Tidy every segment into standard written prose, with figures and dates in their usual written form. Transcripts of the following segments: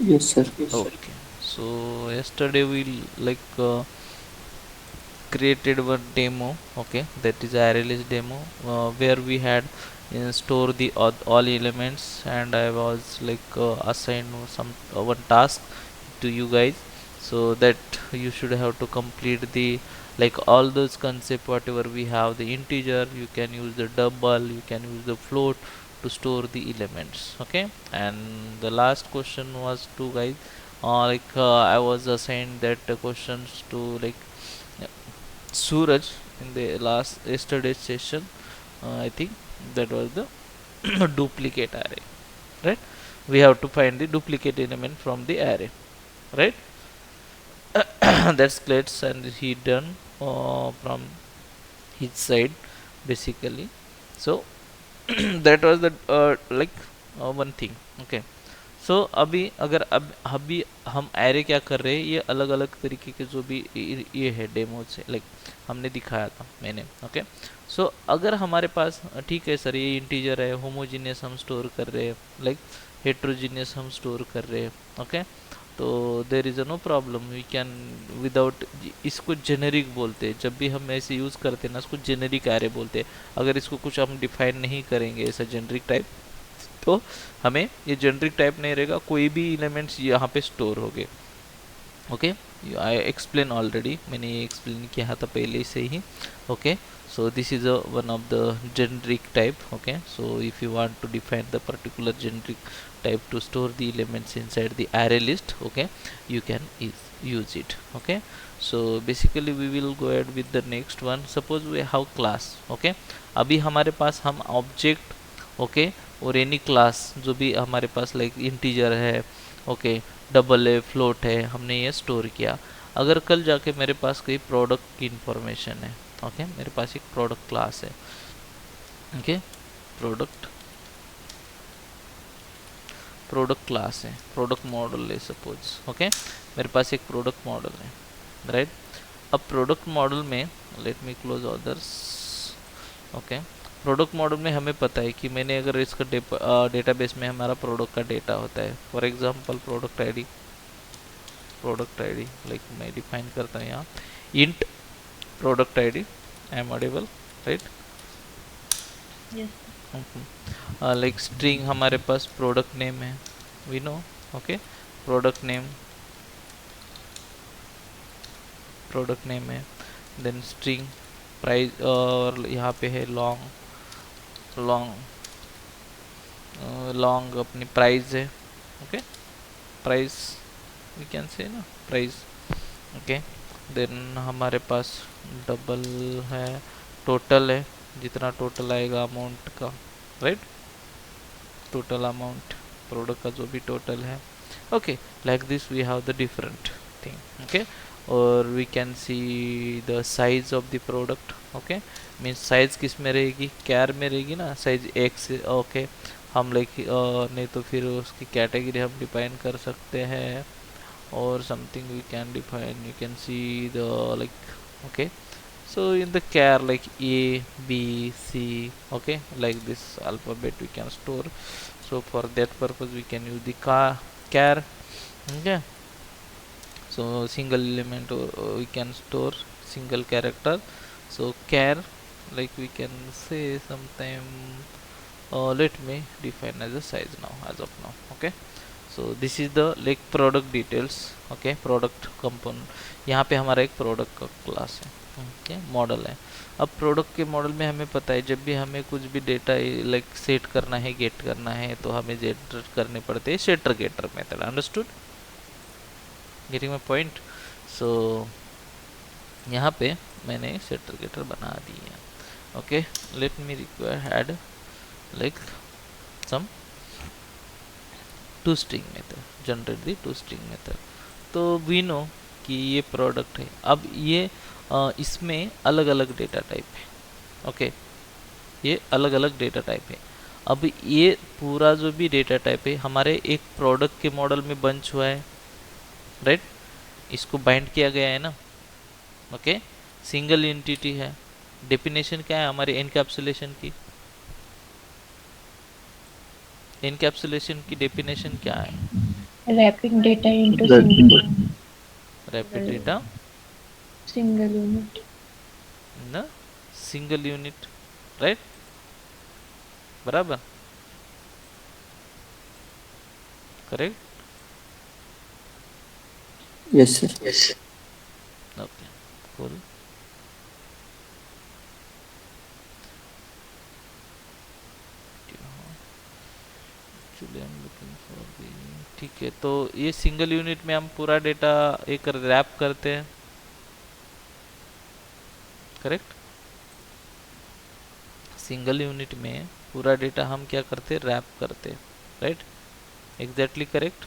Yes, sir. Okay, so yesterday we like created one demo, okay, that is array list demo, where we had store the all elements, and I was like assigned some one task to you guys, so that you should have to complete the like all those concept whatever we have, the integer you can use, the double you can use, the float to store the elements, okay. And the last question was to guys, I was assigned that questions to like Suraj in the last yesterday's session. I think that was the duplicate array, right? We have to find the duplicate element from the array, right? That's great, and he done from his side basically. So that was the one thing, okay. सो अभी अगर अब अभी हम array क्या कर रहे हैं, ये अलग अलग तरीके के जो भी ये है डेमो से लाइक हमने दिखाया था मैंने, ओके। सो अगर हमारे पास ठीक है सर ये इंटीजर है, होमोजीनियस हम स्टोर कर रहे हैं, लाइक हेट्रोजीनियस हम स्टोर कर रहे हैं, ओके। तो there is a no problem, we can without, इसको जेनेरिक बोलते हैं जब भी हम ऐसे यूज़ करते हैं ना, इसको जेनेरिक एरे बोलते हैं। अगर इसको कुछ हम डिफाइन नहीं करेंगे ऐसा जेनेरिक टाइप, तो हमें ये जेनरिक टाइप नहीं रहेगा, कोई भी एलिमेंट्स यहाँ पे स्टोर हो गए, ओके। आई एक्सप्लेन ऑलरेडी, मैंने ये एक्सप्लेन किया था पहले से ही, okay. So this is a one of the generic type, okay. So if you want to define the particular generic type to store the elements inside the array list, okay, you can use it, okay. So basically we will go ahead with the next one. Suppose we have class, okay, अभी हमारे पास हम object, okay, और any class जो भी हमारे पास like integer है, okay, double है, फ्लोट है, हमने ये स्टोर किया। अगर कल जाके मेरे पास कोई प्रोडक्ट की इंफॉर्मेशन है, ओके, मेरे पास एक प्रोडक्ट क्लास है, ओके, प्रोडक्ट प्रोडक्ट क्लास है, प्रोडक्ट मॉडल है सपोज, ओके, मेरे पास एक प्रोडक्ट मॉडल है, राइट। अब प्रोडक्ट मॉडल में let me close others, okay, product model में हमें पता है कि मैंने अगर इसका डेटाबेस में हमारा प्रोडक्ट का डेटा होता है, for example product ID like मैं डिफाइन करता हूँ यहाँ int product ID, I am audible, right. Yes. Like string हमारे पास प्रोडक्ट नेम है, we know, okay, product name है, देन स्ट्रिंग प्राइस, और यहाँ पे है लॉन्ग लॉन्ग अपनी प्राइस है, okay, price we can say ना प्राइस, ओके। देन हमारे पास डबल है, टोटल है, जितना टोटल आएगा अमाउंट का, राइट, टोटल अमाउंट प्रोडक्ट का जो भी टोटल है, okay. Like this we have the different thing, okay. और we can see the size of the product, okay, means size किस में रहेगी, कैर में रहेगी ना, साइज एक से, ओके। हम लाइक नहीं तो फिर उसकी कैटेगरी हम डिफाइन कर सकते हैं, or something we can define, you can see the like, okay. So in the char like a b c, okay, like this alphabet we can store. So for that purpose we can use the char, okay. So single element, we can store single character, so char, like we can say sometime, let me define as a size now, as of now, okay. So this is the like product details, okay, product component, यहाँ पे हमारा एक product का class है, okay, model है। अब product के model में हमें पता है जब भी हमें कुछ भी डेटा लाइक सेट करना है, गेट करना है, तो हमें जेट करने पड़ते हैं setter getter method, understood, getting my point. So यहाँ पे मैंने सेटर गेटर बना दी है, okay. Let me require add like some to string method, generate the to string method. तो वी नो कि ये प्रोडक्ट है। अब ये इसमें अलग अलग डेटा टाइप है, ओके, ये अलग अलग डेटा टाइप है। अब ये पूरा जो भी डेटा टाइप है हमारे एक प्रोडक्ट के मॉडल में बंच हुआ है, राइट, इसको बाइंड किया गया है ना, ओके, सिंगल एंटिटी है। डेफिनेशन क्या है हमारे एनकैप्सुलेशन की, एनकैप्सुलेशन की डेफिनेशन क्या है, Wrapping data into That wrapping data single unit. In single unit, right, बराबर, correct, yes, sir. Okay, cool. Actually I am looking for the, ठीक है, तो ये सिंगल यूनिट में हम पूरा डेटा एक रैप करते हैं, करेक्ट, सिंगल यूनिट में पूरा डेटा हम क्या करते, रैप करते, राइट, एग्जैक्टली करेक्ट।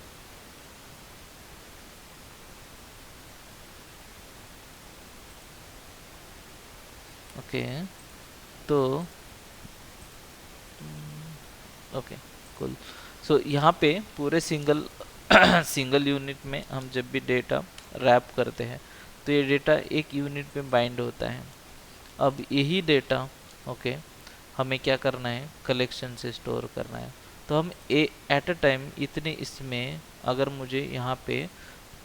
ओके, तो ओके, कूल। सो यहाँ पे पूरे सिंगल सिंगल यूनिट में हम जब भी डेटा रैप करते हैं तो ये डेटा एक यूनिट में बाइंड होता है। अब यही डेटा, ओके, हमें क्या करना है, कलेक्शन से स्टोर करना है। तो हम एट अ टाइम इतने, इसमें अगर मुझे यहाँ पे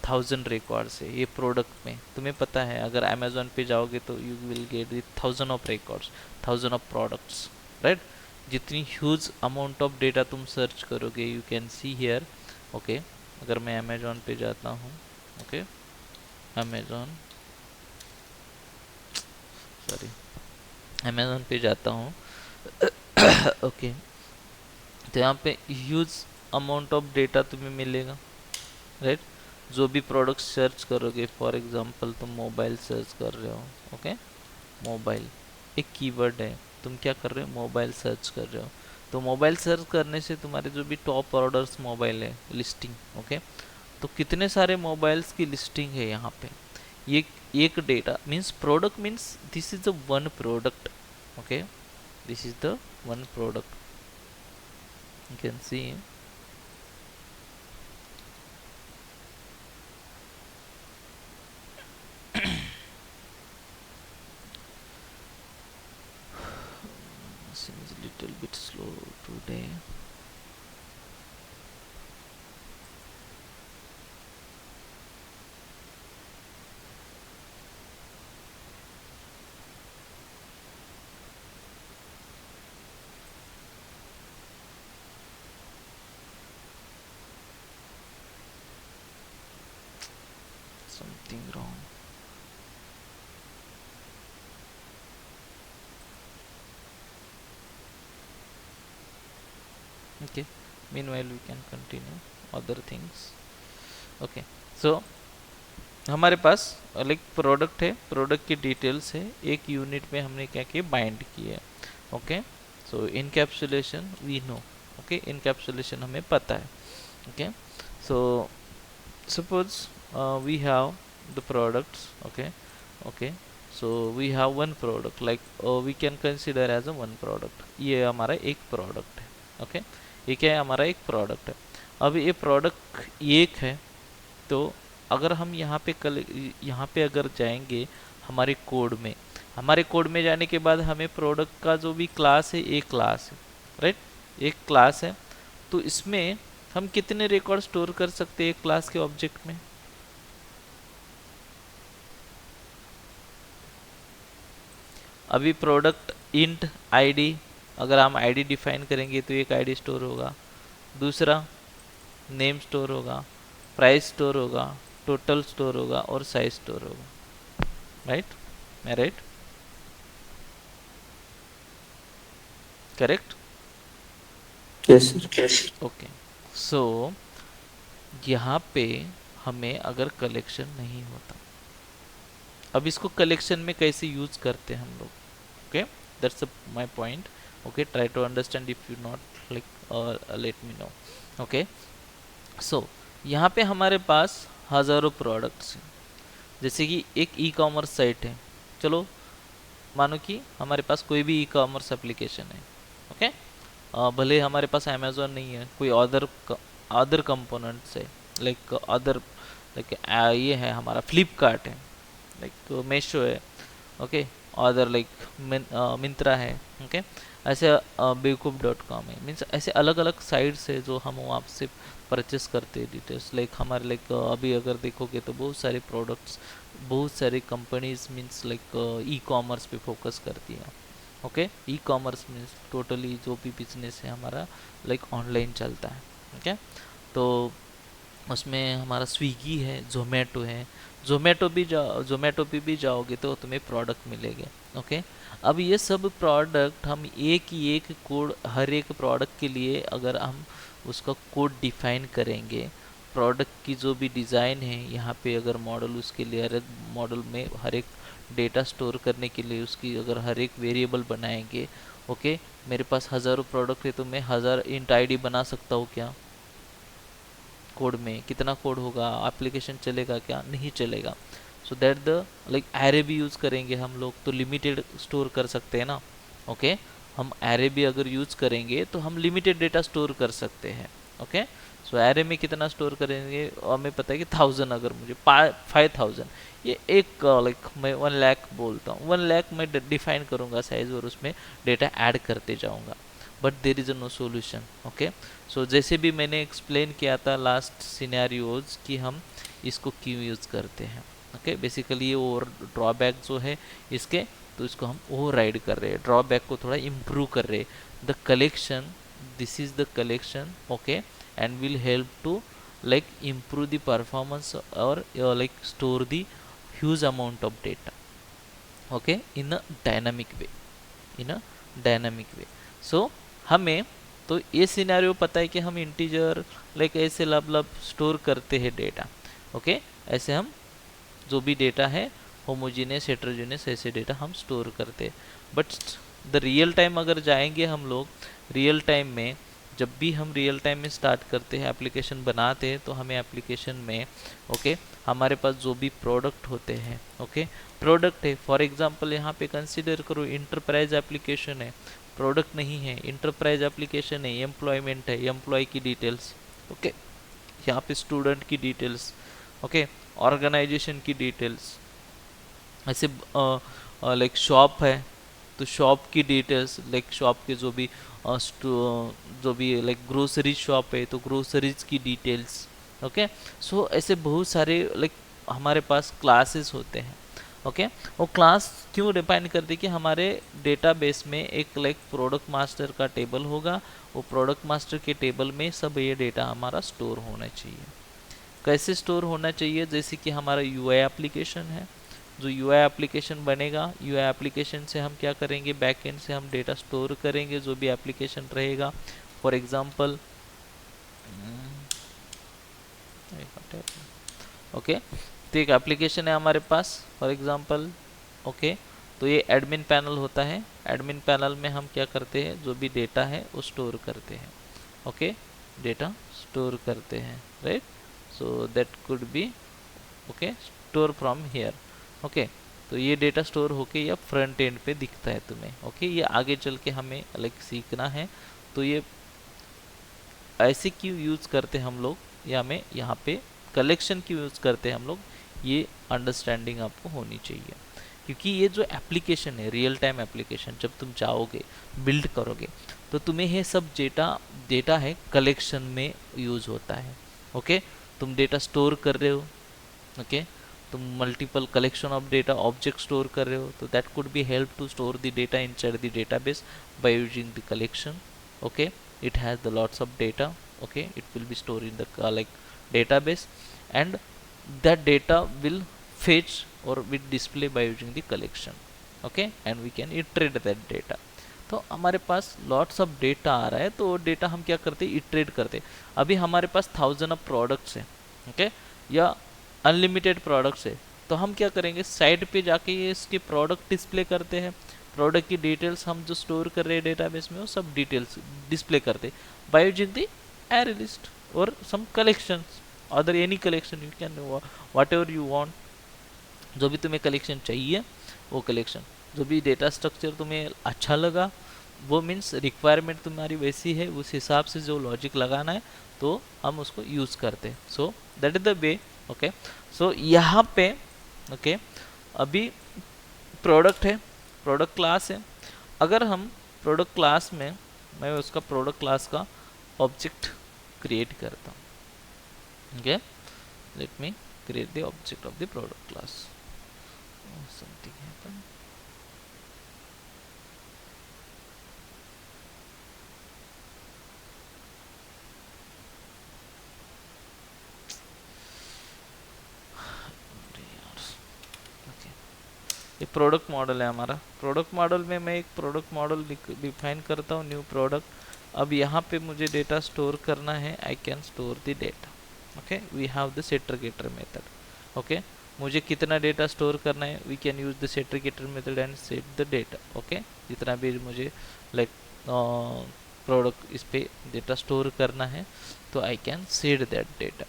1000 रिकॉर्ड्स है ये प्रोडक्ट में, तुम्हें पता है अगर अमेजोन पे जाओगे तो you will get with 1000 of records, 1000 of products, right. जितनी ह्यूज अमाउंट ऑफ डेटा तुम सर्च करोगे, you can see here, okay. अगर मैं अमेजोन पे जाता हूँ, ओके, अमेजोन, सॉरी, अमेजोन पे जाता हूँ, ओके, तो यहाँ पे ह्यूज अमाउंट ऑफ डेटा तुम्हें मिलेगा, राइट। जो भी प्रोडक्ट सर्च करोगे, फॉर एग्जांपल तुम मोबाइल सर्च कर रहे हो, ओके, मोबाइल एक कीवर्ड है, तुम क्या कर रहे हो, मोबाइल सर्च कर रहे हो, तो मोबाइल सर्च करने से तुम्हारे जो भी टॉप ऑर्डर्स मोबाइल है, लिस्टिंग, ओके, तो कितने सारे मोबाइल्स की लिस्टिंग है यहाँ पे, ये एक data means product, means this is the one product, okay, this is the one product, you can see, seems a little bit slow today. Something wrong. Okay, meanwhile we can continue other things, okay। So हमारे पास like product है, product की details है, एक unit में हमने क्या किया, बाइंड किया, okay. So encapsulation we know, okay, encapsulation हमें पता है, okay. So suppose we have the products, okay, okay, so we have one product, like we can consider as a one product, ये हमारा एक प्रोडक्ट है, okay, ये क्या है, हमारा एक प्रोडक्ट है। अब ये प्रोडक्ट एक है, तो अगर हम यहाँ पे अगर जाएंगे हमारे कोड में, हमारे कोड में जाने के बाद हमें प्रोडक्ट का जो भी क्लास है, एक क्लास है, राइट, एक क्लास है, तो इसमें हम कितने रिकॉर्ड स्टोर कर सकते हैं एक क्लास के ऑब्जेक्ट में, अभी प्रोडक्ट इंट आईडी, अगर हम आईडी डिफाइन करेंगे तो एक आईडी स्टोर होगा, दूसरा नेम स्टोर होगा, प्राइस स्टोर होगा, टोटल स्टोर होगा और साइज स्टोर होगा, राइट, मैं right, correct, Yes, sir. Okay. So यहाँ पे हमें अगर कलेक्शन नहीं होता, अब इसको कलेक्शन में कैसे यूज करते हैं हम लोग, okay, that's my point, okay, try to understand if you not like let me know, okay. So यहाँ पे हमारे पास हज़ारों प्रोडक्ट्स हैं, जैसे कि एक ई कॉमर्स साइट है, चलो मानो कि हमारे पास कोई भी ई कॉमर्स एप्लीकेशन है, ओके, भले हमारे पास अमेजोन नहीं है, कोई अदर कंपोनेंट्स है, लाइक अदर, लाइक ये है हमारा फ्लिपकार्ट है, लाइक मेशो है, ओके, अदर लाइक मिंत्रा है, ओके, ऐसे बेवकूफ़.com है, मीन्स ऐसे अलग अलग साइट्स है जो हम वहाँ से परचेस करते हैं डिटेल्स, लाइक हमारे लाइक अभी अगर देखोगे तो बहुत सारे प्रोडक्ट्स, बहुत सारे companies means like e commerce पे फोकस करती हैं। Okay, e commerce means totally जो भी बिजनेस है हमारा लाइक ऑनलाइन चलता है। ओके, तो उसमें हमारा स्विगी है, जोमेटो है, जोमेटो पे भी जाओगे तो तुम्हें प्रोडक्ट मिलेंगे। ओके, अब ये सब प्रोडक्ट हम एक ही एक कोड, हर एक प्रोडक्ट के लिए अगर हम उसका कोड डिफाइन करेंगे, प्रोडक्ट की जो भी डिज़ाइन है यहाँ पे अगर मॉडल, उसके लिए हर एक मॉडल में हर एक डेटा स्टोर करने के लिए उसकी अगर हर एक वेरिएबल बनाएंगे। ओके, मेरे पास हज़ारों प्रोडक्ट है तो मैं 1000 इंट आईडी बना सकता हूँ क्या? कोड में कितना कोड होगा, एप्लीकेशन चलेगा क्या? नहीं चलेगा। सो दैट द लाइक एरे भी यूज़ करेंगे हम लोग तो लिमिटेड स्टोर कर सकते हैं ना। ओके, हम एरे भी अगर यूज़ करेंगे तो हम लिमिटेड डेटा स्टोर कर सकते हैं। ओके, सो एरे में कितना स्टोर करेंगे, और हमें पता है कि 1000, अगर मुझे 5000, ये एक लाइक मैं 1 लाख बोलता हूँ, 1 लाख मैं डिफाइन करूँगा साइज और उसमें डेटा ऐड करते जाऊँगा, but there is no solution. Okay, so जैसे भी मैंने एक्सप्लेन किया था लास्ट सिनेरियोज कि हम इसको क्यों यूज़ करते हैं। ओके, बेसिकली ये ओवर ड्रॉबैक जो है इसके, तो इसको हम ओवर राइड कर रहे हैं, ड्रॉबैक को थोड़ा इम्प्रूव कर रहे हैं। The collection, this is the collection, okay, and will help to like improve the performance or like store the huge amount of data, okay, in a dynamic way, in a dynamic way. So हमें तो ये scenario पता है कि हम integer like ऐसे लब store करते हैं डेटा। ओके, ऐसे हम जो भी डेटा है होमोजीनियस, हेट्रोजीनियस, ऐसे डेटा हम स्टोर करते हैं। बट द रियल टाइम अगर जाएंगे हम लोग, रियल टाइम में जब भी हम रियल टाइम में स्टार्ट करते हैं, एप्लीकेशन बनाते हैं, तो हमें एप्लीकेशन में ओके हमारे पास जो भी प्रोडक्ट होते हैं, ओके प्रोडक्ट है, फॉर एग्जांपल यहाँ पे कंसीडर करो इंटरप्राइज एप्लीकेशन है, प्रोडक्ट नहीं है, इंटरप्राइज एप्लीकेशन है, एम्प्लॉयमेंट है, एम्प्लॉय की डिटेल्स, ओके यहाँ पे स्टूडेंट की डिटेल्स, ओके ऑर्गेनाइजेशन की डिटेल्स, ऐसे लाइक शॉप है तो शॉप की डिटेल्स, लाइक शॉप के जो भी लाइक ग्रोसरी शॉप है तो ग्रोसरीज की डिटेल्स। ओके, सो ऐसे बहुत सारे लाइक हमारे पास क्लासेस होते हैं। ओके, वो क्लास क्यों डिफाइन करते कि हमारे डेटाबेस में एक लाइक प्रोडक्ट मास्टर का टेबल होगा, वो प्रोडक्ट मास्टर के टेबल में सब ये डेटा हमारा स्टोर होना चाहिए। कैसे स्टोर होना चाहिए, जैसे कि हमारा यूआई एप्लीकेशन है, जो यूआई एप्लीकेशन बनेगा, यूआई एप्लीकेशन से हम क्या करेंगे, बैकएंड से हम डेटा स्टोर करेंगे जो भी एप्लीकेशन रहेगा। फॉर एग्जांपल ओके, तो एक एप्लीकेशन है हमारे पास फॉर एग्जांपल, ओके तो ये एडमिन पैनल होता है, एडमिन पैनल में हम क्या करते हैं, जो भी डेटा है वो स्टोर करते हैं। ओके, डेटा स्टोर करते हैं, right, so that could B okay store from here. Okay, तो ये डेटा स्टोर होके या फ्रंट एंड पे दिखता है तुम्हें। ओके, ये आगे चल के हमें अलग सीखना है, तो ये ऐसे क्यों यूज़ करते हम लोग, या हमें यहाँ पे कलेक्शन क्यों यूज़ करते हैं हम लोग, ये अंडरस्टैंडिंग आपको होनी चाहिए। क्योंकि ये जो एप्लीकेशन है, रियल टाइम एप्लीकेशन, जब तुम जाओगे बिल्ड करोगे तो तुम्हें ये सब डेटा है कलेक्शन में यूज़ होता है। ओके, तुम डेटा स्टोर कर रहे हो, ओके तुम multiple collection of data object store कर रहे हो, तो that could be help to store the data inside the database by using the collection. Okay, it has the lots of data, okay it will be stored in the like database, and that data will fetch or will display by using the collection, okay and we can iterate that data। तो हमारे पास lots of data आ रहा है, तो वो data हम क्या करते हैं, इटरेट करते हैं। अभी हमारे पास 1000 ऑफ प्रोडक्ट्स हैं, ओके या अनलिमिटेड प्रोडक्ट्स है, तो हम क्या करेंगे, साइड पे जाके ये इसके प्रोडक्ट डिस्प्ले करते हैं, प्रोडक्ट की डिटेल्स हम जो स्टोर कर रहे हैं डेटाबेस में वो सब डिटेल्स डिस्प्ले करते by using the array list और some collections, other any collection you can whatever you want, जो भी तुम्हें कलेक्शन चाहिए वो कलेक्शन, जो भी डेटा स्ट्रक्चर तुम्हें अच्छा लगा, वो मीन्स रिक्वायरमेंट तुम्हारी वैसी है, उस हिसाब से जो लॉजिक लगाना है तो हम उसको यूज़ करते हैं। So that is the way. Okay, so यहाँ पे ओके अभी प्रोडक्ट है, प्रोडक्ट क्लास है, अगर हम प्रोडक्ट क्लास में मैं उसका प्रोडक्ट क्लास का ऑब्जेक्ट क्रिएट करता हूँ, Okay, let me create the object of the product class. Oh, something happened. अरे यार, ओके, ये प्रोडक्ट मॉडल है हमारा। प्रोडक्ट मॉडल में मैं एक प्रोडक्ट मॉडल डिफाइन करता हूँ, न्यू प्रोडक्ट। अब यहाँ पे मुझे डेटा स्टोर करना है, I can store the data. Okay, we have the setter getter method. Okay, मुझे कितना डेटा स्टोर करना है, we can use the setter getter method and set the data. Okay, जितना भी मुझे लाइक प्रोडक्ट इस पे डेटा स्टोर करना है, तो I can set that data.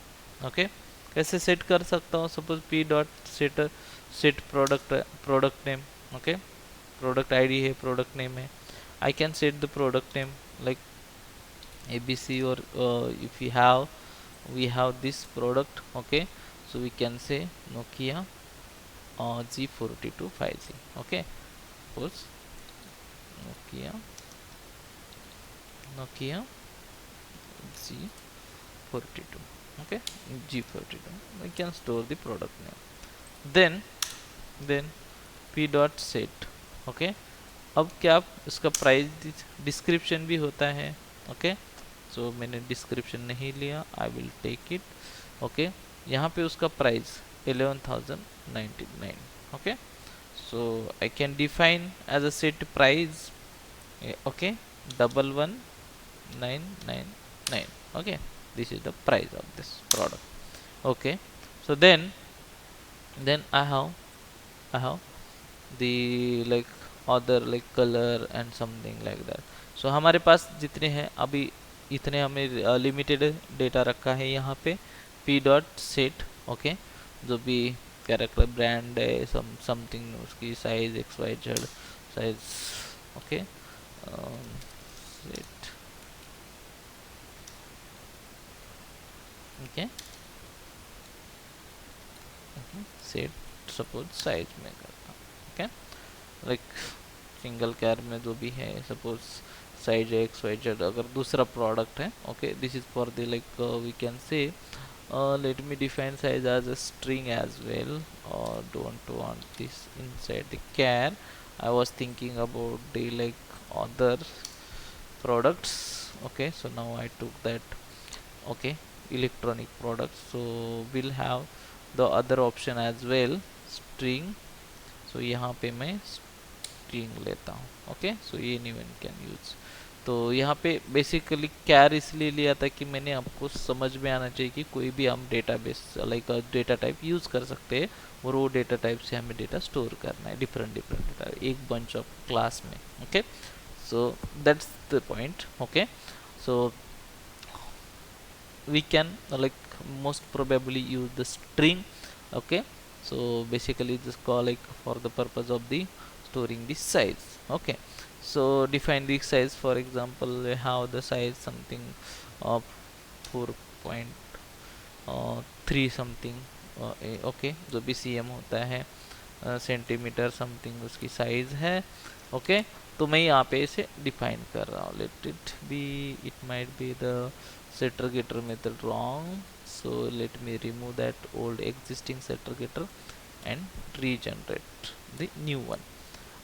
Okay, कैसे सेट कर सकता हूँ? Suppose P dot setter set product name. Okay, product ID है, प्रोडक्ट नेम है। I can set the product name like abc, or if we have this product, okay, so we can say Nokia G42 5G. Okay, suppose Nokia G42, okay, G42, we can store the product name. then p dot set। Okay, अब क्या इसका price description भी होता है। Okay, सो मैंने description नहीं लिया, I will take it. Okay, यहाँ पे उसका price 11,099। Okay, so I can define as a set price, okay, 11,999। Okay, this is the price of this product। okay, so then I have the like other like color and something like that। so हमारे पास जितने हैं अभी, इतने हमें limited data रखा है यहाँ पे। p डॉट सेट, ओके, जो भी कैरेक्टर ब्रांड है, समथिंग, उसकी size X Y Z size. Okay, set, okay, set suppose size में करता हूँ। ओके, लाइक सिंगल कैर में जो भी है, suppose size X Y Z, अगर दूसरा प्रोडक्ट है। Okay, this is for the like we can say let me define size as a string as well, or don't want this inside the char। I was thinking about the like other products। okay, so now I took that। okay, electronic products, so we'll have the other option as well, string। so यहाँ पे मैं string लेता हूँ। Okay, सो ये anyone can use। तो यहाँ पे basically कैर इसलिए लिया था कि मैंने आपको समझ में आना चाहिए कि कोई भी हम database like data type use कर सकते हैं, और वो डेटा टाइप से हमें डेटा स्टोर करना है, डिफरेंट डेटा, एक बंच ऑफ क्लास में। Okay, so that's the point. Okay, so we can like most probably use the string। okay, so basically this call like for the purpose of the storing the size। okay, so define the size, for example we have the size something of 4.3 something। okay, जो भी cm होता है, centimetre something उसकी size है। Okay, तो मैं यहाँ पे इसे डिफाइन कर रहा हूँ, let it be, it might be the setter getter method wrong, so let me remove that old existing setter getter and regenerate the new one।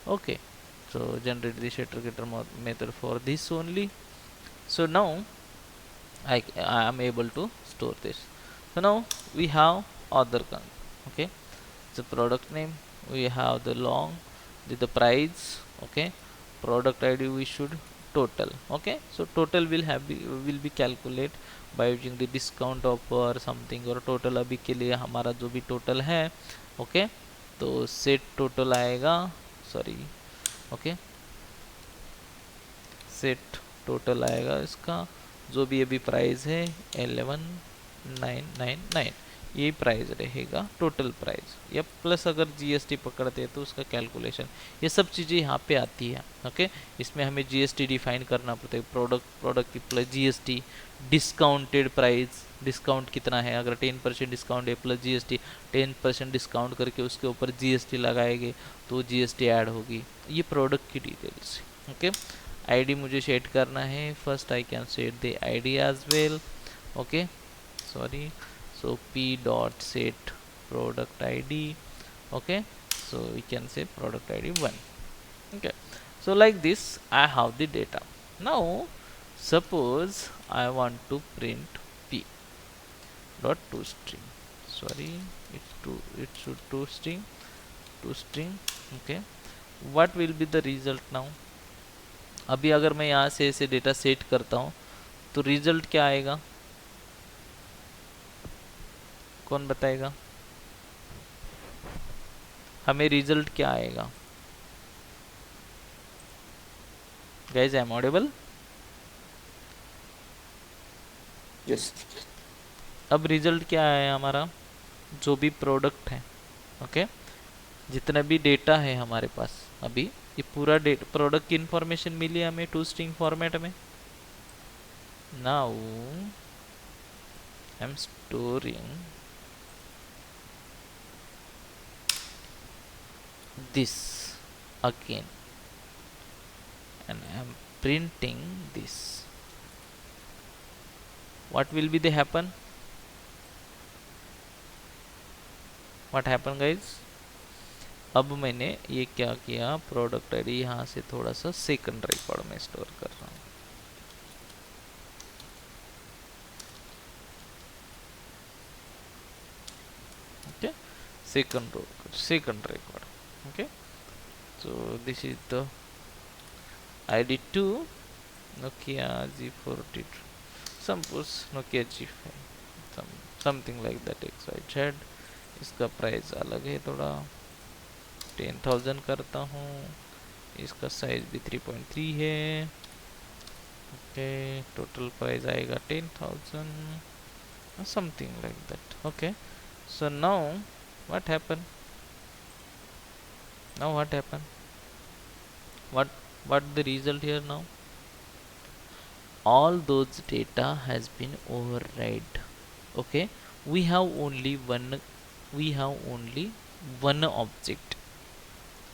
okay, so generate the setter getter method for this only। so now I am able to store this। so now we have other okay, the product name, we have the long, the price। okay, product id we should total। okay, so total will be calculate by using the discount offer or something, और total अभी के लिए हमारा जो भी total है। okay, तो set total आएगा, सॉरी, okay, set total आएगा इसका, जो भी अभी प्राइस है 11,999, ये प्राइस रहेगा टोटल प्राइस, या प्लस अगर जीएसटी पकड़ते हैं तो उसका कैलकुलेशन, ये सब चीज़ें यहाँ पे आती है। ओके, इसमें हमें जीएसटी डिफाइन करना पड़ता है, प्रोडक्ट की plus GST, discounted price, discount कितना है, अगर 10% डिस्काउंट है प्लस जीएसटी, 10% डिस्काउंट करके उसके ऊपर जीएसटी लगाएंगे तो जीएसटी ऐड होगी। ये प्रोडक्ट की डिटेल्स। ओके, आईडी मुझे सेट करना है, first I can set the ID as well. Okay, sorry, So p dot set product id. Okay, so we can say product id 1. Okay, so like this I have the data. Now suppose I want to print p dot toString. Sorry, it should toString. Okay, what will be the result now? अभी अगर मैं यहाँ से ऐसे data set करता हूँ तो result क्या आएगा? कौन बताएगा हमें रिजल्ट क्या आएगा? Guys, I am Audible? Yes. अब रिजल्ट क्या है हमारा? जो भी प्रोडक्ट है, ओके, जितना भी डेटा है हमारे पास, अभी ये पूरा प्रोडक्ट की इंफॉर्मेशन मिली हमें toString फॉर्मेट में. Now I am storing this again and I am printing this. What will be the happen? What happen guys? अब मैंने ये क्या किया, प्रोडक्ट आईडी यहाँ से थोड़ा सा सेकंड रिकॉर्ड में स्टोर कर रहा हूँ. Okay, second record. Okay, so this is the id2 Nokia G42, suppose Nokia G5, something like that XYZ. इसका प्राइस अलग है, थोड़ा 10,000 करता हूँ. इसका साइज भी 3.3 है. ओके, टोटल प्राइस आएगा 10,000, something like that. Okay, so now what happened? What the result here now? All those data has been override. Okay, we have only one object.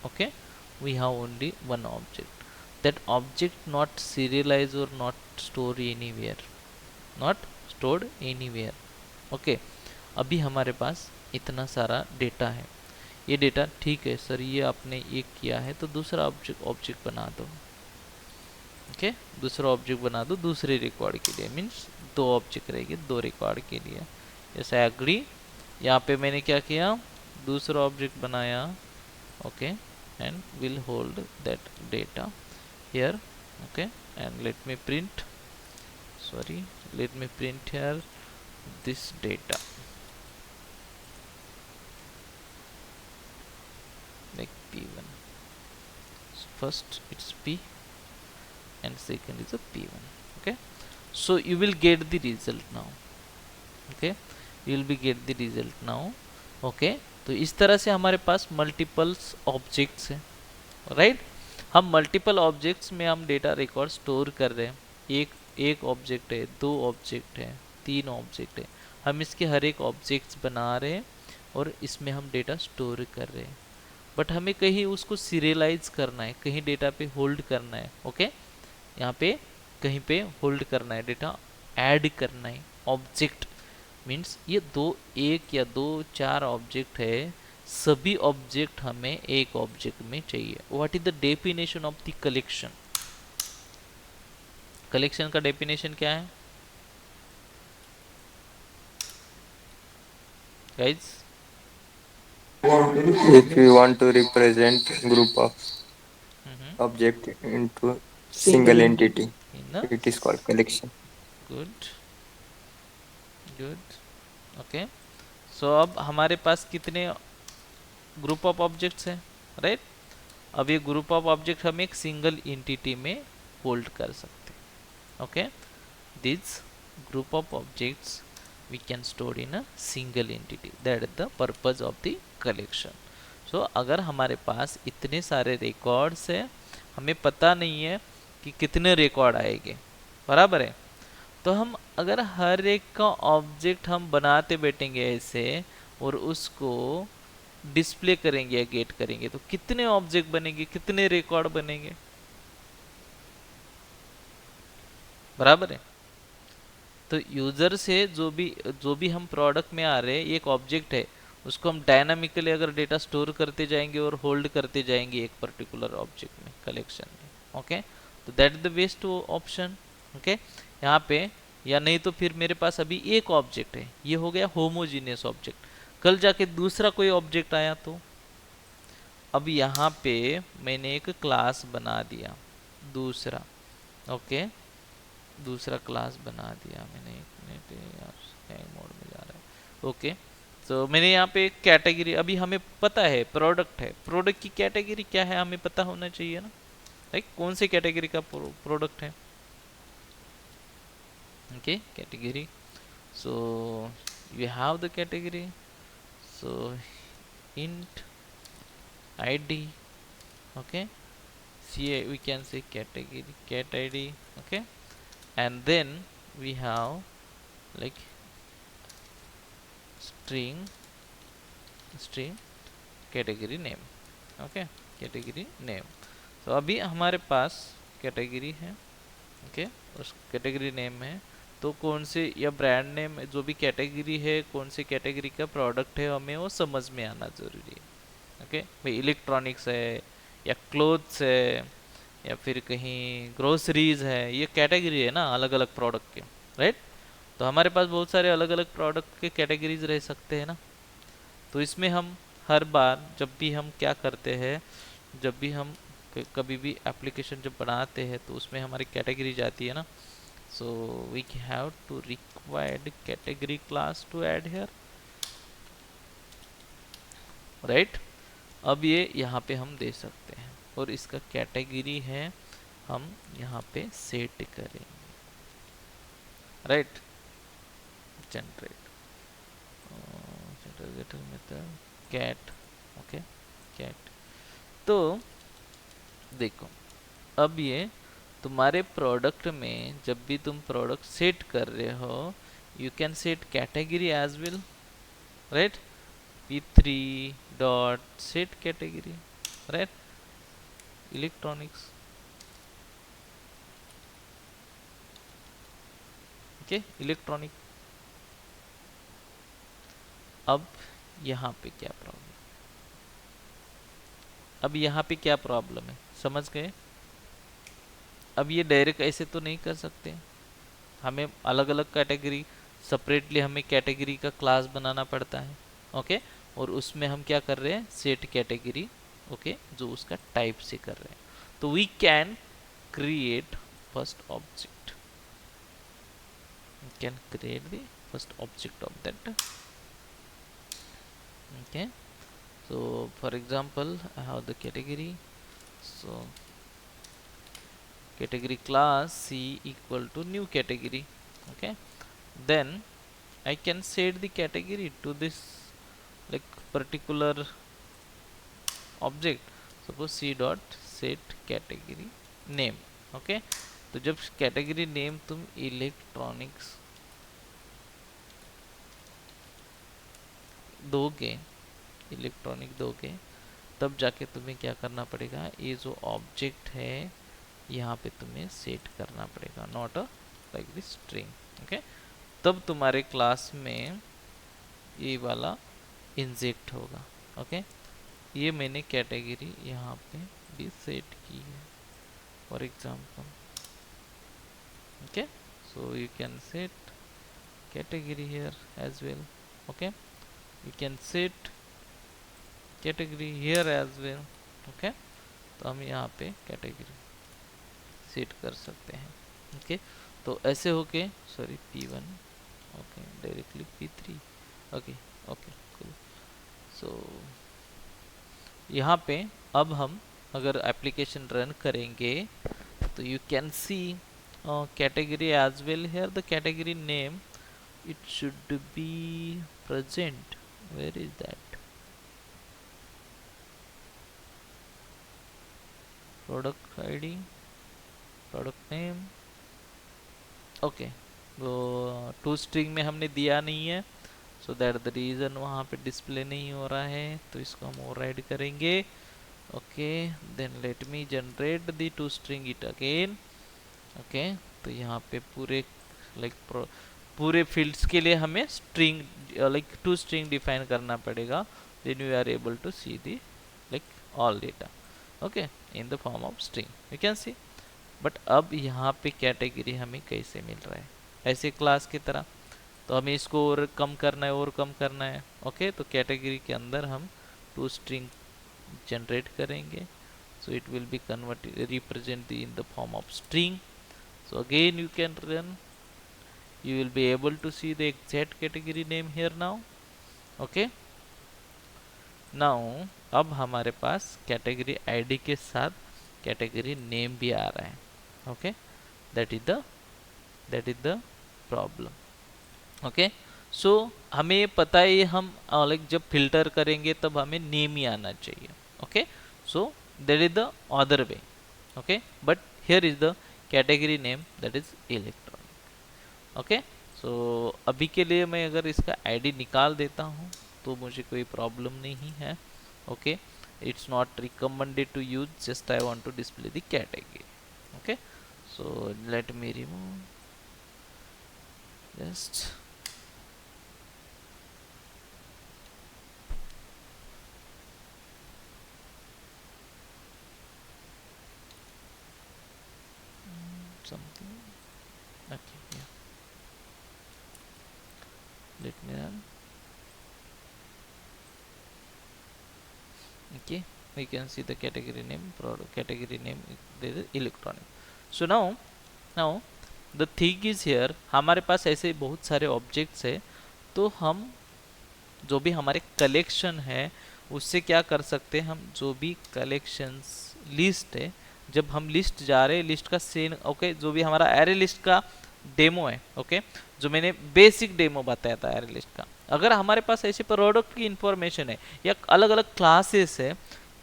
Okay, we have only one object. That object not serialized or not stored anywhere. Okay, अभी हमारे पास इतना सारा data है. ये data ठीक है sir, ये आपने ये किया है तो दूसरा ऑब्जेक्ट बना दो. ओके, दूसरा ऑब्जेक्ट बना दो दूसरे रिकॉर्ड के लिए, मीन्स 2 ऑब्जेक्ट रहेंगे 2 रिकॉर्ड के लिए. जैसे एग्री, यहाँ पे मैंने क्या किया, दूसरा ऑब्जेक्ट बनाया. Okay, and will hold that data here. Okay, and let me print here this data like p1. So first it's p and second is a p1. Okay, so you will get the result now. Okay, you will be get the result now. Okay, तो इस तरह से हमारे पास multiples objects हैं, right. हम multiple objects में हम data record store कर रहे हैं. एक ऑब्जेक्ट है, 2 ऑब्जेक्ट है, 3 ऑब्जेक्ट है. हम इसके हर एक ऑब्जेक्ट्स बना रहे हैं और इसमें हम डेटा स्टोर कर रहे हैं. बट हमें कहीं उसको सीरियलाइज करना है, कहीं डेटा पे होल्ड करना है. ओके, यहाँ पे कहीं पे होल्ड करना है, डेटा ऐड करना है. ऑब्जेक्ट मीन्स ये 1 या 2 4 ऑब्जेक्ट है, सभी ऑब्जेक्ट हमें एक ऑब्जेक्ट में चाहिए. What is the definition of the collection? Collection का डेफिनेशन क्या है guys? If you want to represent group of object into single entity, it is called collection. Good. Okay, so अब हमारे पास कितने ग्रुप ऑफ ऑब्जेक्ट्स हैं, right. अब ये ग्रुप ऑफ ऑब्जेक्ट हम एक सिंगल एंटिटी में होल्ड कर सकते हैं. Okay, this group of objects we can store in a single entity. That is the purpose of the collection. So अगर हमारे पास इतने सारे रिकॉर्ड्स है, हमें पता नहीं है कि कितने रिकॉर्ड आएंगे, बराबर है, तो हम अगर हर एक का ऑब्जेक्ट हम बनाते बैठेंगे ऐसे और उसको डिस्प्ले करेंगे या गेट करेंगे तो कितने ऑब्जेक्ट बनेंगे, कितने रिकॉर्ड बनेंगे, बराबर है. तो यूज़र से जो भी हम प्रोडक्ट में आ रहे हैं, ये एक ऑब्जेक्ट है, उसको हम डायनामिकली अगर डेटा स्टोर करते जाएंगे और होल्ड करते जाएंगे एक पर्टिकुलर ऑब्जेक्ट में, कलेक्शन में। ओके, तो that is the best option. Okay, यहाँ पे, या नहीं तो फिर मेरे पास अभी एक ऑब्जेक्ट है, ये हो गया होमोजीनियस ऑब्जेक्ट। कल जाके दूसरा कोई ऑब्जेक्ट आया तो अब यहाँ पे मैंने एक क्लास बना दिया दूसरा। ओके, दूसरा क्लास बना दिया मैंने। एक मिनट यार, हैंग मोड में जा रहा है। ओके, तो मैंने यहाँ पे एक कैटेगरी, अभी हमें पता है प्रोडक्ट है, प्रोडक्ट की कैटेगरी क्या है हमें पता होना चाहिए ना, लाइक कौन से कैटेगरी का प्रोडक्ट है। Okay, category, so you have the category, so int id, okay, see we can say category cat id, okay, and then we have like string category name, okay, category name। तो अभी हमारे पास category है, okay, उस category name है, तो कौन से या ब्रांड नेम जो भी कैटेगरी है, कौन सी कैटेगरी का प्रोडक्ट है हमें वो समझ में आना जरूरी है। ओके भाई, इलेक्ट्रॉनिक्स है या क्लोथ्स है या फिर कहीं ग्रोसरीज है, ये कैटेगरी है ना अलग अलग प्रोडक्ट के, राइट। तो हमारे पास बहुत सारे अलग अलग प्रोडक्ट के कैटेगरीज रह सकते हैं ना। तो इसमें हम हर बार जब भी हम क्या करते हैं, जब भी हम कभी भी एप्लीकेशन जब बनाते हैं तो उसमें हमारी कैटेगरी जाती है ना। So we have to required category class to add here, right. अब ये यहाँ पे हम दे सकते हैं और इसका कैटेगरी है हम यहाँ पे सेट करेंगे, right. Generate method cat, okay, cat. तो देखो, अब ये तुम्हारे प्रोडक्ट में जब भी तुम प्रोडक्ट सेट कर रहे हो, you can set category as well, right. p3 dot set category, right, electronics, okay, electronic. अब यहाँ पे क्या प्रॉब्लम, अब यहाँ पे क्या प्रॉब्लम है समझ गए। अब ये डायरेक्ट ऐसे तो नहीं कर सकते, हमें अलग अलग कैटेगरी सेपरेटली हमें कैटेगरी का क्लास बनाना पड़ता है, ओके। और उसमें हम क्या कर रहे हैं, सेट कैटेगरी, ओके, जो उसका टाइप से कर रहे हैं। तो we can create first object, can create the first object of that, okay। So for example I have the category, so category class c equal to new category, okay। Then I can set the category to this like particular object, suppose c dot set category name, okay। तो जब category name तुम electronics दोगे, electronic दोगे, तब जाके तुम्हें क्या करना पड़ेगा, ये जो ऑब्जेक्ट है यहाँ पे तुम्हें सेट करना पड़ेगा, not a like this string, okay. तब तुम्हारे क्लास में ये वाला इंजेक्ट होगा, ओके। ये मैंने कैटेगरी यहाँ पे भी सेट की है for example, okay. So you can set category here as well, okay. You can set category here as well, okay. तो हम यहाँ पे कैटेगरी सेट कर सकते हैं, ओके। तो ऐसे होके, sorry p1, okay, directly p3, okay, okay, cool. So यहाँ पे अब हम अगर एप्लीकेशन रन करेंगे तो you can see category as well here, the category name it should be present, where is that, product id, product name, okay. तो to string में हमने दिया नहीं है, सो दैट द रीज़न वहाँ पे डिस्प्ले नहीं हो रहा है, तो इसको हम ओवरराइड करेंगे, okay. Then let me generate the to string it again, okay. तो यहाँ पे पूरे लाइक पूरे फील्ड्स के लिए हमें string like to string define करना पड़ेगा, then we are able to see the like all data okay in the form of string you can see. But अब यहाँ पे कैटेगरी हमें कैसे मिल रहा है, ऐसे क्लास की तरह, तो हमें इसको और कम करना है और कम करना है ओके। तो कैटेगरी के अंदर हम टू स्ट्रिंग जनरेट करेंगे, so it will be converted represent in the form of string, so again you can run, you will be able to see the exact category name here now okay। now अब हमारे पास category ID के साथ category name भी आ रहा है okay, that is the problem okay. So हमें पता है हम लाइक जब फिल्टर करेंगे तब हमें नेम ही आना चाहिए okay. So that is the other way okay, but here is the category name that is electronic okay। so अभी के लिए मैं अगर इसका आईडी निकाल देता हूँ तो मुझे कोई प्रॉब्लम नहीं है okay, it's not recommended to use, just I want to display the category okay। so let me remove just something okay, yeah, let me run okay, we can see the category name product category name there is electronic। so now the thing is here हमारे पास ऐसे बहुत सारे objects है, तो हम जो भी हमारे कलेक्शन है उससे क्या कर सकते हैं, हम जो भी कलेक्शंस लिस्ट है, जब हम लिस्ट जा रहे हैं लिस्ट का सेन ओके, जो भी हमारा एरे लिस्ट का डेमो है ओके, जो मैंने बेसिक डेमो बताया था एरे लिस्ट का, अगर हमारे पास ऐसे प्रोडक्ट की इंफॉर्मेशन है या अलग अलग क्लासेस है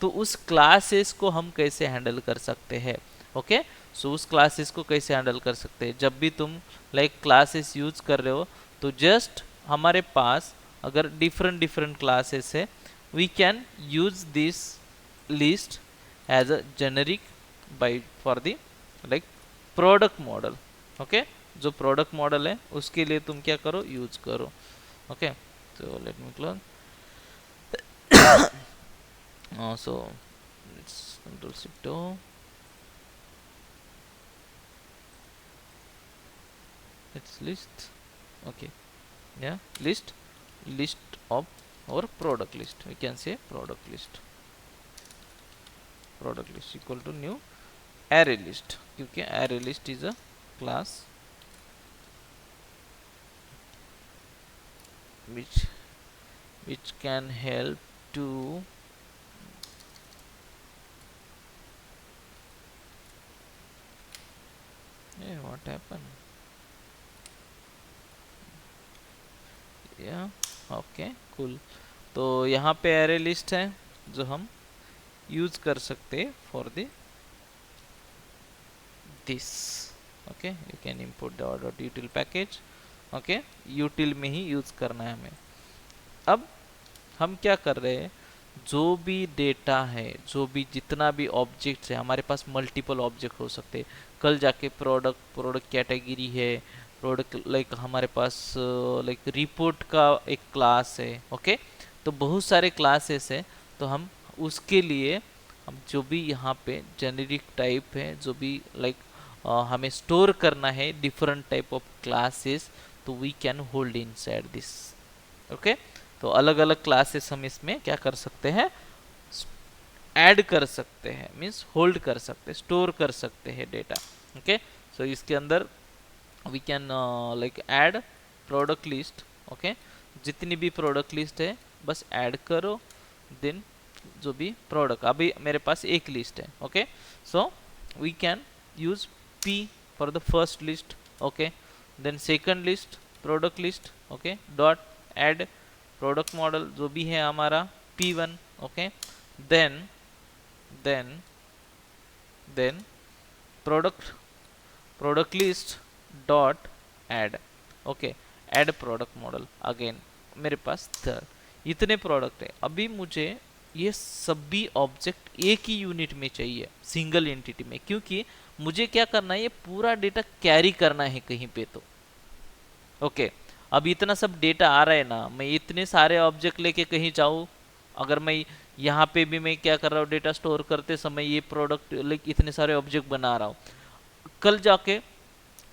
तो उस क्लासेस को हम कैसे हैंडल कर सकते हैं ओके। सो उस क्लासेस को कैसे हैंडल कर सकते हैं, जब भी तुम लाइक क्लासेस यूज कर रहे हो तो जस्ट हमारे पास अगर डिफरेंट क्लासेस है we can use this list as a generic by for the like product model okay. जो प्रोडक्ट मॉडल है उसके लिए तुम क्या करो यूज करो okay. so let me close so let's control shift O, it's list okay, yeah, list of our product list, we can say product list equal to new array list, क्योंकि array list is a class which can help to hey what happened yeah okay cool। तो यहाँ पे array list है जो हम use कर सकते हैं for the this okay, you can import the order.util package okay, util में ही यूज करना है हमें। अब हम क्या कर रहे हैं, जो भी डेटा है, जो भी जितना भी ऑब्जेक्ट्स है, हमारे पास मल्टीपल ऑब्जेक्ट हो सकते हैं। कल जाके प्रोडक्ट कैटेगरी है, प्रोडक्ट लाइक हमारे पास लाइक रिपोर्ट का एक क्लास है ओके। तो बहुत सारे क्लासेस है, तो हम उसके लिए हम जो भी यहाँ पे जेनेरिक टाइप है, जो भी लाइक हमें स्टोर करना है डिफरेंट टाइप ऑफ क्लासेस, तो we can hold inside this okay. तो अलग अलग क्लासेस हम इसमें क्या कर सकते हैं, ऐड कर सकते हैं, मीन्स होल्ड कर सकते हैं, स्टोर कर सकते हैं डेटा ओके। सो इसके अंदर we can like add product list okay, जितनी भी प्रोडक्ट लिस्ट है बस ऐड करो, देन जो भी प्रोडक्ट, अभी मेरे पास एक लिस्ट है okay. So we can use p for the first list okay, then second list product list okay, dot add product model जो भी है हमारा p1 okay, then product list dot add okay, add product model again मेरे पास third, इतने product है। अभी मुझे ये सभी ऑब्जेक्ट एक ही यूनिट में चाहिए, सिंगल एंटिटी में, क्योंकि मुझे क्या करना है, ये पूरा डेटा कैरी करना है कहीं पे, तो ओके अब इतना सब डेटा आ रहा है ना, मैं इतने सारे ऑब्जेक्ट लेके कहीं जाऊँ, अगर मैं यहाँ पे भी मैं क्या कर रहा हूँ, डेटा स्टोर करते समय ये प्रोडक्ट लाइक इतने सारे ऑब्जेक्ट बना रहा हूँ, कल जाके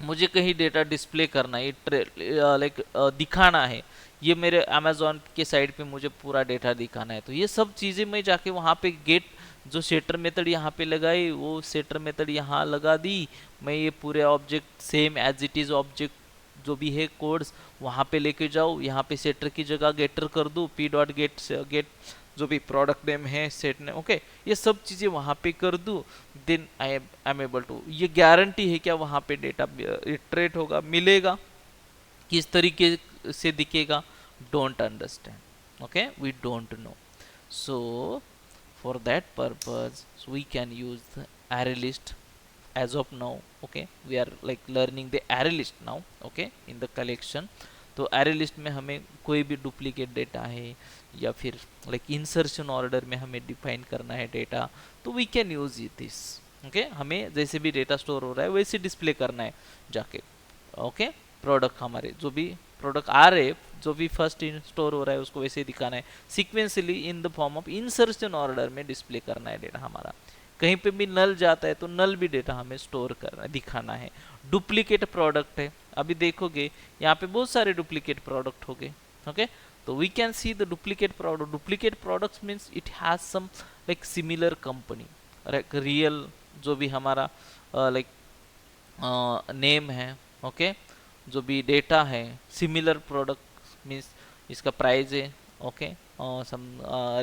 मुझे कहीं डेटा डिस्प्ले करना है, लाइक दिखाना है, ये मेरे अमेजोन के साइड पे मुझे पूरा डेटा दिखाना है, तो ये सब चीज़ें मैं जाके वहाँ पे गेट जो सेटर मेथड यहाँ पे लगाई, वो सेटर मेथड यहाँ लगा दी, मैं ये पूरे object same as it is object जो भी है कोड्स वहाँ पे लेके जाऊँ, यहाँ पे सेटर की जगह गेटर कर दूँ, पी डॉट गेट गेट जो भी प्रोडक्ट नेम है सेट नेम, ओके ये सब चीज़ें वहाँ पे कर दूँ, then I am able to, ये गारंटी है क्या वहाँ पे डेटा इटरेट होगा, मिलेगा, किस तरीके से दिखेगा, don't understand, okay we don't know, so for that purpose so we can use the array list as of now. Okay we are like learning the array list now, okay in the collection, तो array list में हमें कोई भी duplicate data है या फिर like insertion order में हमें डिफाइन करना है डेटा, तो we can use this, okay हमें जैसे भी डेटा स्टोर हो रहा है वैसे डिस्प्ले करना है जाके, ओके प्रोडक्ट हमारे जो भी प्रोडक्ट आ रहे जो भी फर्स्ट स्टोर हो रहा है उसको वैसे ही दिखाना है, sequentially in the form of insertion order में डिस्प्ले करना है डेटा हमारा, कहीं पे भी नल जाता है तो नल भी डेटा हमें स्टोर करना दिखाना है, डुप्लीकेट प्रोडक्ट है अभी देखोगे यहाँ पे बहुत सारे डुप्लीकेट प्रोडक्ट हो गए, ओके तो we can see the duplicate products means it has some like similar company, real जो भी हमारा लाइक नेम है, ओके जो भी डेटा है सिमिलर प्रोडक्ट मीन्स इसका प्राइस है, ओके और सम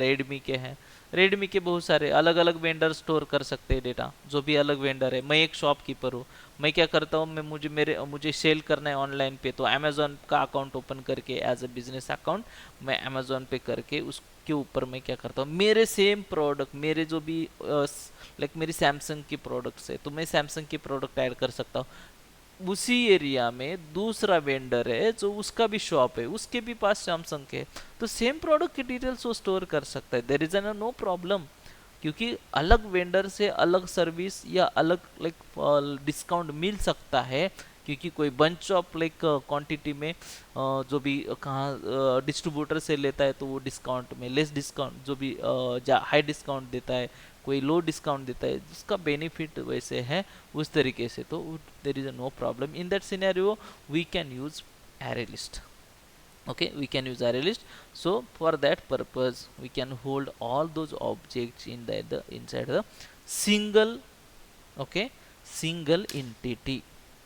रेडमी के हैं, रेडमी के बहुत सारे अलग अलग वेंडर स्टोर कर सकते हैं डेटा, जो भी अलग वेंडर है, मैं एक शॉपकीपर हूँ, मैं क्या करता हूँ, मैं मुझे सेल करना है ऑनलाइन पे, तो अमेजोन का अकाउंट ओपन करके एज अ बिजनेस अकाउंट मैं अमेजोन पे करके उसके ऊपर मैं क्या करता हूँ, मेरे सेम प्रोडक्ट मेरे जो भी लाइक मेरी सैमसंग की प्रोडक्ट्स है तो मैं सैमसंग की प्रोडक्ट ऐड कर सकता हूँ, उसी एरिया में दूसरा वेंडर है जो उसका भी शॉप है उसके भी पास सैमसंग के, तो सेम प्रोडक्ट की डिटेल्स वो स्टोर कर सकता है, there is an no problem, क्योंकि अलग वेंडर से अलग सर्विस या अलग लाइक डिस्काउंट मिल सकता है, क्योंकि कोई बंच ऑफ लाइक क्वांटिटी में जो भी कहाँ डिस्ट्रीब्यूटर से लेता है तो वो डिस्काउंट में लेस डिस्काउंट जो भी हाई डिस्काउंट देता है, कोई लो डिस्काउंट देता है जिसका बेनिफिट वैसे है उस तरीके से, तो there is a no problem in that scenario we can use array list, okay we can use array list, so for that purpose we can hold all those objects in the inside the single, okay single entity,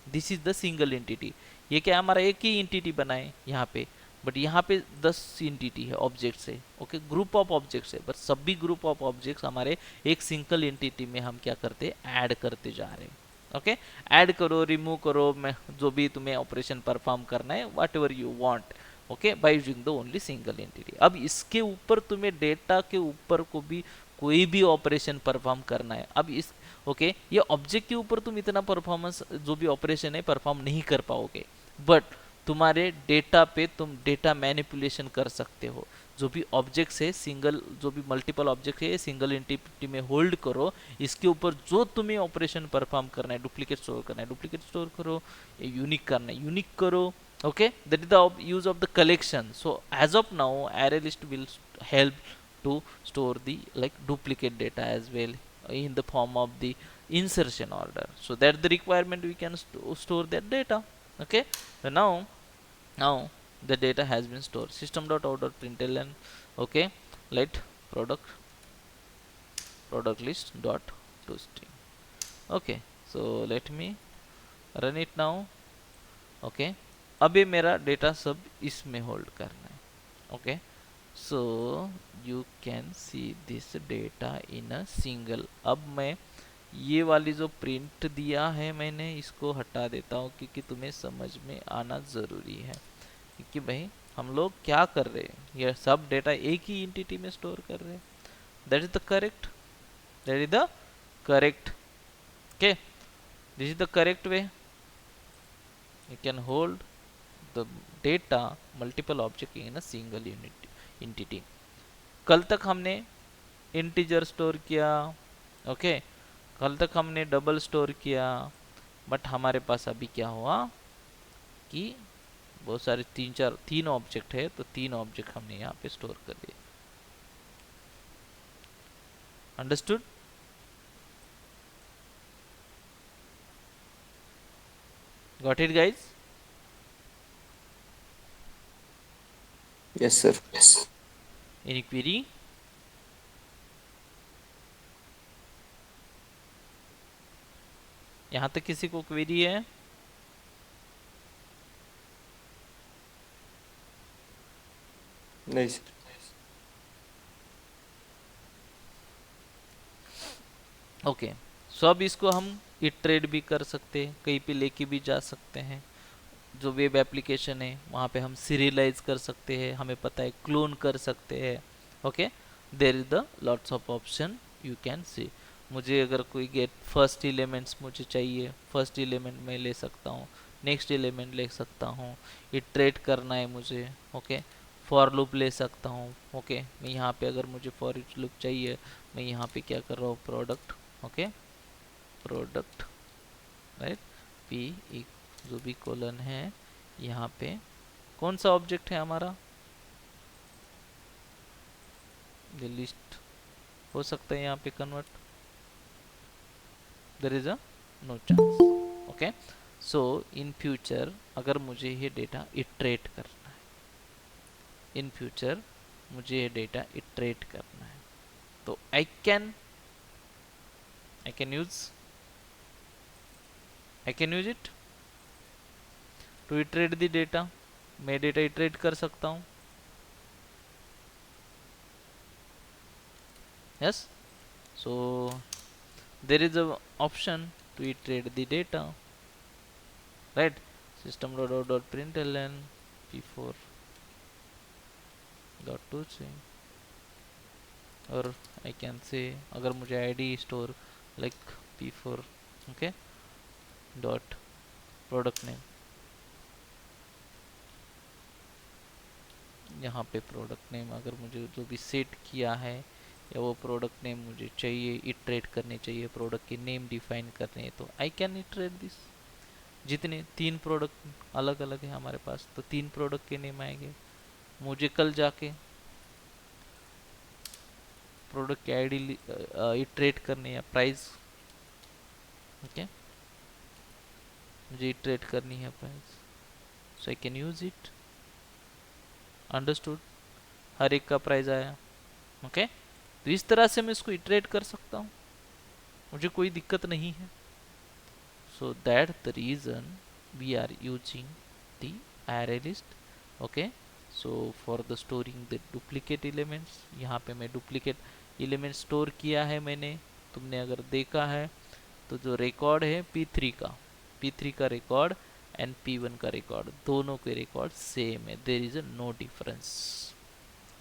this is the single entity, ये क्या हमारा एक ही entity बना है यहाँ पे, but यहाँ पे 10 एंटिटी है ऑब्जेक्ट्स है, ओके ग्रुप ऑफ ऑब्जेक्ट्स है, बट सभी ग्रुप ऑफ ऑब्जेक्ट्स हमारे एक सिंगल एंटिटी में हम क्या करते हैं ऐड करते जा रहे हैं, ओके ऐड करो रिमूव करो, मैं जो भी तुम्हें ऑपरेशन परफॉर्म करना है what ever you want, okay bye using the only single entity, अब इसके ऊपर तुम्हें डेटा के ऊपर को भी कोई भी ऑपरेशन परफॉर्म करना है, अब इस ओके ये ऑब्जेक्ट के ऊपर तुम इतना परफॉर्मेंस जो भी ऑपरेशन है परफॉर्म नहीं कर पाओगे, बट तुम्हारे डेटा पे तुम डेटा मैनिपुलेशन कर सकते हो, जो भी ऑब्जेक्ट्स है सिंगल जो भी मल्टीपल ऑब्जेक्ट है सिंगल एंटिटी में होल्ड करो, इसके ऊपर जो तुम्हें ऑपरेशन परफॉर्म करना है, डुप्लीकेट स्टोर करना है डुप्लीकेट स्टोर करो, यूनिक करना है यूनिक करो, okay that is the use of the collection, so as of now array list will help to store the like duplicate data as well in the form of the insertion order, so that's the requirement we can store that data, okay so now the data has been stored, system.out.println, okay let product list dot to string, okay so let me run it now, okay अभी मेरा data सब इसमें hold करना है, okay so you can see this data in a single, अब मैं ये वाली जो प्रिंट दिया है मैंने इसको हटा देता हूँ क्योंकि तुम्हें समझ में आना ज़रूरी है, क्योंकि भाई हम लोग क्या कर रहे हैं ये सब डेटा एक ही एंटिटी में स्टोर कर रहे हैं, that is the correct okay this is the correct way, you can hold the data multiple object in a single unit entity, कल तक हमने इंटीजर स्टोर किया, ओके कल तक हमने डबल स्टोर किया, बट हमारे पास अभी क्या हुआ कि बहुत सारे तीन ऑब्जेक्ट है, तो 3 ऑब्जेक्ट हमने यहाँ पे स्टोर कर दिए। Understood? Got it guys? Yes, sir. Any query? यहाँ तक किसी को क्वेरी है? नहीं सर। ओके, सो अब इसको हम इटरेट भी कर सकते हैं, कहीं पे लेके भी जा सकते हैं। जो वेब एप्लीकेशन है वहाँ पे हम सीरियलाइज कर सकते हैं, हमें पता है क्लोन कर सकते हैं। Okay, there is the lots of option you can सी। मुझे अगर कोई गेट फर्स्ट एलिमेंट्स मुझे चाहिए, फर्स्ट एलिमेंट मैं ले सकता हूँ, नेक्स्ट एलिमेंट ले सकता हूँ, इटरेट करना है मुझे। ओके, फॉर लूप ले सकता हूँ। ओके, मैं यहाँ पे अगर मुझे फॉर इच लूप चाहिए, मैं यहाँ पे क्या कर रहा हूँ, product. Okay, product, right, P जो भी कॉलन है, यहाँ पे कौन सा ऑब्जेक्ट है हमारा, ये लिस्ट हो सकता है यहाँ पे convert, there is a no chance. Okay, so in future अगर मुझे ये डेटा इटरेट करना है, इन फ्यूचर मुझे ये डेटा इटरेट करना है, तो I can use it to iterate the data. मैं डेटा इटरेट कर सकता हूँ। Yes, so there is a option to iterate the data, right? System.out.println p4 dot to say, और I can say अगर मुझे id store like p4, okay, dot product name, यहाँ पे product name अगर मुझे जो भी सेट किया है, या वो प्रोडक्ट नेम मुझे चाहिए, इटरेट करने चाहिए, प्रोडक्ट की नेम डिफाइन करनी है, तो आई कैन इटरेट दिस। जितने 3 प्रोडक्ट अलग अलग है हमारे पास, तो 3 प्रोडक्ट के नेम आएंगे। मुझे कल जाके प्रोडक्ट की आईडी इटरेट करनी है, प्राइस। ओके, मुझे इटरेट करनी है price, so I can use it. Understood? हर एक का प्राइस आया। ओके, तो इस तरह से मैं इसको इटरेट कर सकता हूँ, मुझे कोई दिक्कत नहीं है। So that the reason we are using the array list। Okay, so for the storing the duplicate elements, यहाँ पे मैं डुप्लीकेट एलिमेंट स्टोर किया है मैंने, तुमने अगर देखा है तो जो रिकॉर्ड है p3 का रिकॉर्ड एंड p1 का रिकॉर्ड, दोनों के रिकॉर्ड सेम है, there is no difference.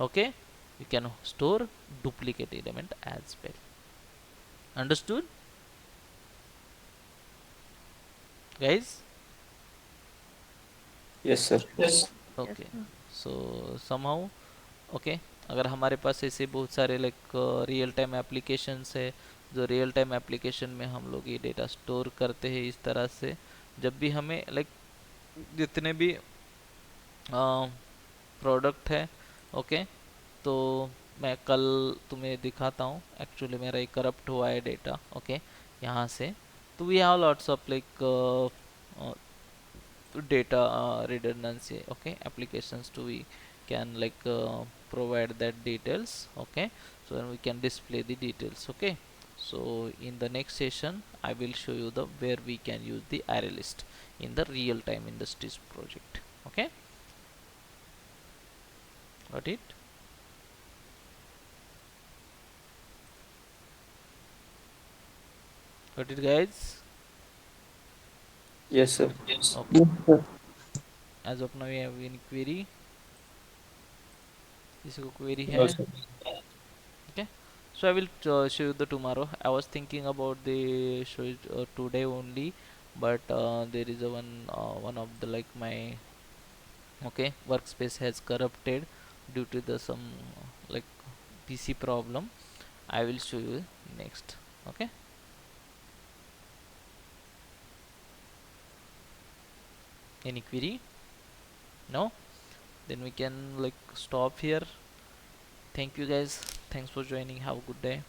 Okay, you can store duplicate element as well। Understood guys? Yes, sir. Yes, Okay, sir. so somehow, okay, अगर हमारे पास ऐसे बहुत सारे लाइक रियल टाइम एप्लीकेशंस है, जो रियल टाइम एप्लीकेशन में हम लोग ये डेटा स्टोर करते हैं इस तरह से, जब भी हमें लाइक जितने भी प्रोडक्ट है, ओके, तो मैं कल तुम्हें दिखाता हूँ। एक्चुअली मेरा एक करप्ट हुआ है डेटा, ओके, यहाँ से। तो we have lots of like data redundancy, okay, applications to we can like provide that details, okay, so then we can display the details, okay. So in the next session I will show you the where we can use the array list in the real time industries project. Okay, got it? Got it guys? Yes, sir. Okay, Yes, sir. as of now you have any query? किसी को query है? No, sir. Okay, so I will show you the tomorrow. I was thinking about the show it today only, but there is a one of the like my, okay, workspace has corrupted due to the some like PC problem. I will show you next. Okay, any query? No? Then we can like stop here. Thank you guys. Thanks for joining. Have a good day.